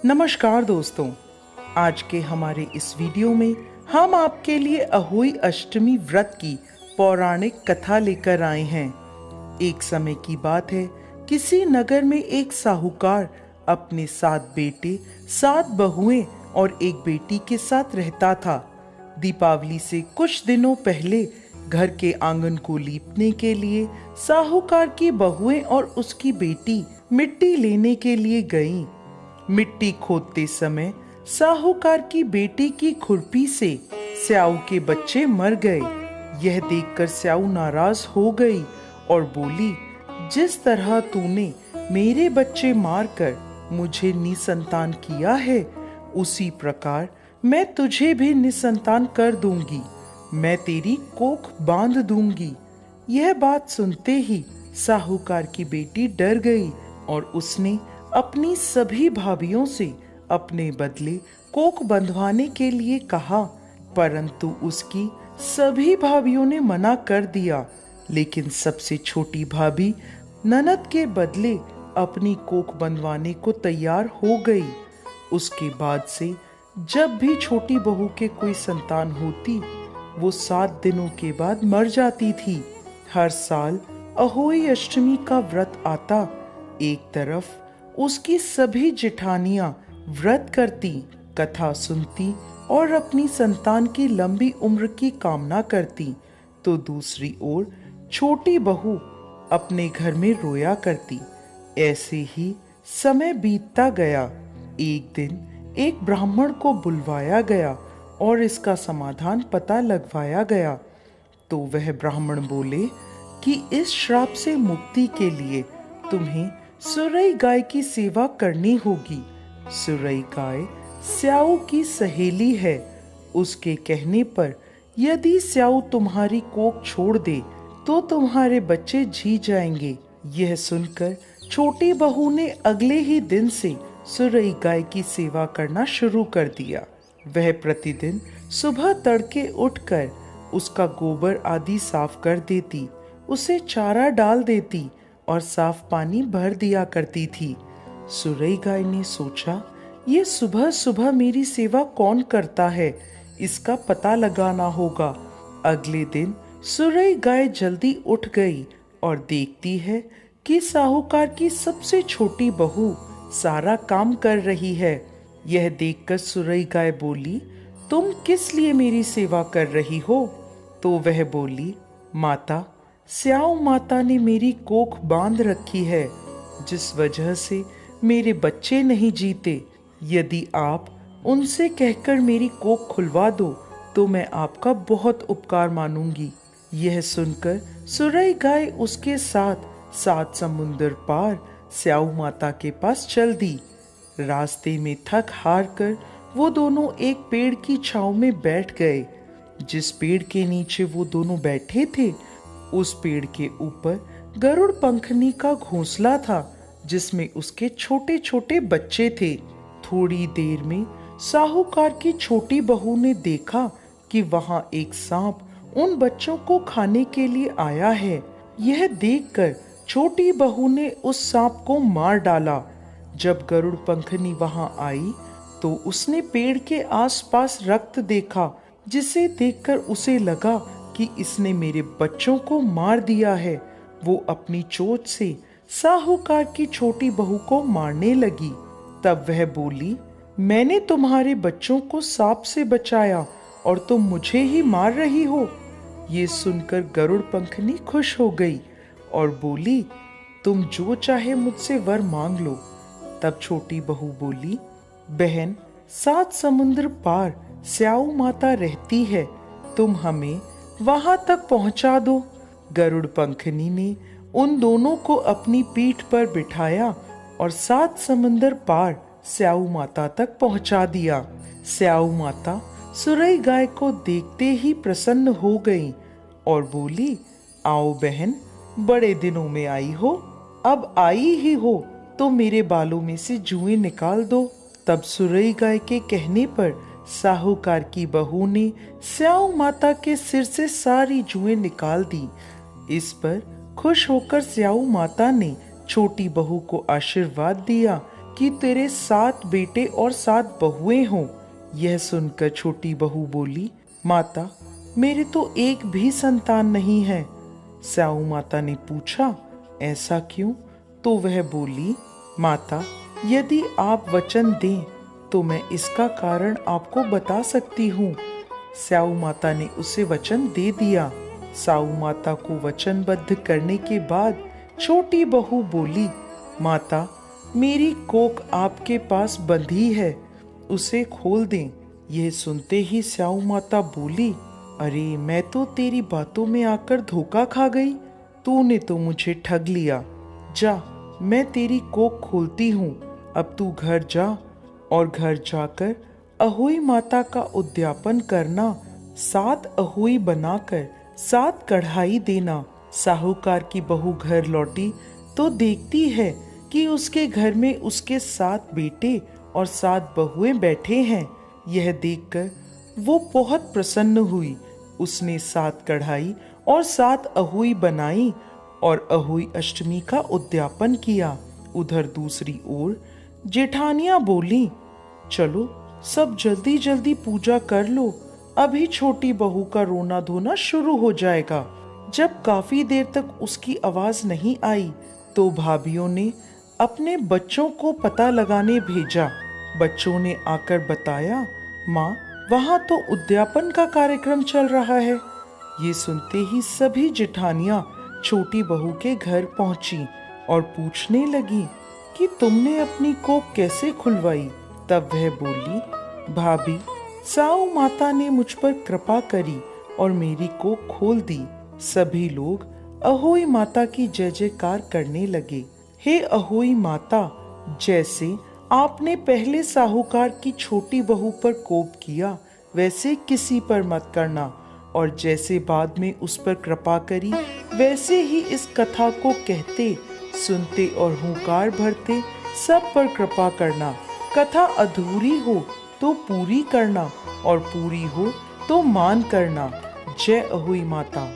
नमस्कार दोस्तों, आज के हमारे इस वीडियो में हम आपके लिए अहोई अष्टमी व्रत की पौराणिक कथा लेकर आए हैं। एक समय की बात है, किसी नगर में एक साहूकार अपने 7 बेटे, 7 बहुएं और एक बेटी के साथ रहता था। दीपावली से कुछ दिनों पहले घर के आंगन को लीपने के लिए साहूकार की बहुएं और उसकी बेटी मिट्टी लेने के लिए गईं। मिट्टी खोदते समय साहूकार की बेटी की खुरपी से स्याऊ के बच्चे मर गए। यह देखकर स्याऊ नाराज हो गई और बोली, जिस तरह तूने मेरे बच्चे मारकर मुझे निसंतान किया है, उसी प्रकार मैं तुझे भी निसंतान कर दूंगी। मैं तेरी कोख बांध दूंगी। यह बात सुनते ही साहूकार की बेटी डर गई और उसने अपनी सभी भाभियों से अपने बदले कोख बंधवाने के लिए कहा, परंतु उसकी सभी भाभियों ने मना कर दिया। लेकिन सबसे छोटी भाभी ननद के बदले अपनी कोख बंधवाने को तैयार हो गई। उसके बाद से जब भी छोटी बहू के कोई संतान होती, वो 7 दिनों के बाद मर जाती थी। हर साल अहोई अष्टमी का व्रत आता। एक तरफ उसकी सभी जेठानियां व्रत करती, कथा सुनती और अपनी संतान की लंबी उम्र की कामना करती, तो दूसरी ओर छोटी बहू अपने घर में रोया करती। ऐसे ही समय बीतता गया। एक दिन एक ब्राह्मण को बुलवाया गया और इसका समाधान पता लगवाया गया। तो वह ब्राह्मण बोले कि इस श्राप से मुक्ति के लिए तुम्हें सुरई गाय की सेवा करनी होगी। सुरई गाय स्याऊ की सहेली है। उसके कहने पर यदि स्याऊ तुम्हारी कोख छोड़ दे तो तुम्हारे बच्चे जी जाएंगे। यह सुनकर छोटी बहू ने अगले ही दिन से सुरई गाय की सेवा करना शुरू कर दिया। वह प्रतिदिन सुबह तड़के उठकर उसका गोबर आदि साफ कर देती, उसे चारा डाल देती और साफ पानी भर दिया करती थी। सुरई गाय ने सोचा, ये सुबह सुबह मेरी सेवा कौन करता है, इसका पता लगाना होगा। अगले दिन सुरई गाय जल्दी उठ गई और देखती है कि साहूकार की सबसे छोटी बहू सारा काम कर रही है। यह देखकर सुरई गाय बोली, तुम किस लिए मेरी सेवा कर रही हो? तो वह बोली, माता, स्याऊ माता ने मेरी कोख बांध रखी है, जिस वजह से मेरे बच्चे नहीं जीते। यदि आप उनसे कहकर मेरी कोख खुलवा दो तो मैं आपका बहुत उपकार मानूंगी। यह सुनकर सुरई गाय उसके साथ 7 समुंदर पार स्याऊ माता के पास चल दी। रास्ते में थक हार कर वो दोनों एक पेड़ की छांव में बैठ गए। जिस पेड़ के नीचे वो दोनों बैठे थे, उस पेड़ के ऊपर गरुड़ पंखनी का घोंसला था, जिसमें उसके छोटे छोटे बच्चे थे। थोड़ी देर में साहूकार की छोटी बहू ने देखा कि वहां एक सांप उन बच्चों को खाने के लिए आया है। यह देखकर छोटी बहू ने उस सांप को मार डाला। जब गरुड़ पंखनी वहां आई तो उसने पेड़ के आसपास रक्त देखा, जिसे देखकर उसे लगा कि इसने मेरे बच्चों को मार दिया है। वो अपनी चोंच से साहूकार की छोटी बहू को मारने लगी। तब वह बोली, मैंने तुम्हारे बच्चों को सांप से बचाया और तुम मुझे ही मार रही हो। ये सुनकर गरुड़ पंखनी खुश हो गई और बोली, तुम जो चाहे मुझसे वर मांग लो। तब छोटी बहू बोली, बहन, 7 समुद्र पार स्याऊ माता रहती है, तुम हमें वहां तक पहुंचा दो। गरुड़ पंखनी ने उन दोनों को अपनी पीठ पर बिठाया और 7 समंदर पार स्याऊ माता तक पहुंचा दिया। स्याऊ माता सुरई गाय को देखते ही प्रसन्न हो गई और बोली, आओ बहन, बड़े दिनों में आई हो, अब आई ही हो तो मेरे बालों में से जुएं निकाल दो। तब सुरई गाय के कहने पर साहूकार की बहू ने स्याऊ माता के सिर से सारी जुएं निकाल दी। इस पर खुश होकर स्याऊ माता ने छोटी बहू को आशीर्वाद दिया कि तेरे 7 बेटे और 7 बहुएं हों। यह सुनकर छोटी बहू बोली, माता, मेरे तो एक भी संतान नहीं है। स्याऊ माता ने पूछा, ऐसा क्यों? तो वह बोली, माता, यदि आप वचन दें तो मैं इसका कारण आपको बता सकती हूँ। स्याऊ माता ने उसे वचन दे दिया। साऊ माता को वचनबद्ध करने के बाद छोटी बहू बोली, माता, मेरी कोख आपके पास बंधी है, उसे खोल दें। यह सुनते ही स्याऊ माता बोली, अरे मैं तो तेरी बातों में आकर धोखा खा गई। तूने तो मुझे ठग लिया। जा, मैं तेरी कोख खोलती हूँ। अब तू घर जा और घर जाकर अहोई माता का उद्यापन करना। 7 अहोई बनाकर 7 कढ़ाई देना। साहूकार की बहू घर लौटी तो देखती है कि उसके घर में उसके 7 बेटे और 7 बहुएं बैठे हैं। यह देखकर वो बहुत प्रसन्न हुई। उसने 7 कढ़ाई और 7 अहोई बनाई और अहोई अष्टमी का उद्यापन किया। उधर दूसरी ओर जेठानियां बोली, चलो सब जल्दी जल्दी पूजा कर लो, अभी छोटी बहू का रोना धोना शुरू हो जाएगा। जब काफी देर तक उसकी आवाज नहीं आई तो भाभियों ने अपने बच्चों को पता लगाने भेजा। बच्चों ने आकर बताया, माँ, वहां तो उद्यापन का कार्यक्रम चल रहा है। ये सुनते ही सभी जेठानियां छोटी बहू के घर पहुंची और पूछने लगी कि तुमने अपनी कोख कैसे खुलवाई। तब वह बोली, भाभी, साऊ माता ने मुझ पर कृपा करी और मेरी कोख खोल दी। सभी लोग अहोई माता की जय जयकार करने लगे। हे अहोई माता, जैसे आपने पहले साहूकार की छोटी बहू पर कोप किया वैसे किसी पर मत करना, और जैसे बाद में उस पर कृपा करी वैसे ही इस कथा को कहते, सुनते और हुंकार भरते सब पर कृपा करना। कथा अधूरी हो तो पूरी करना और पूरी हो तो मान करना। जय अहोई माता।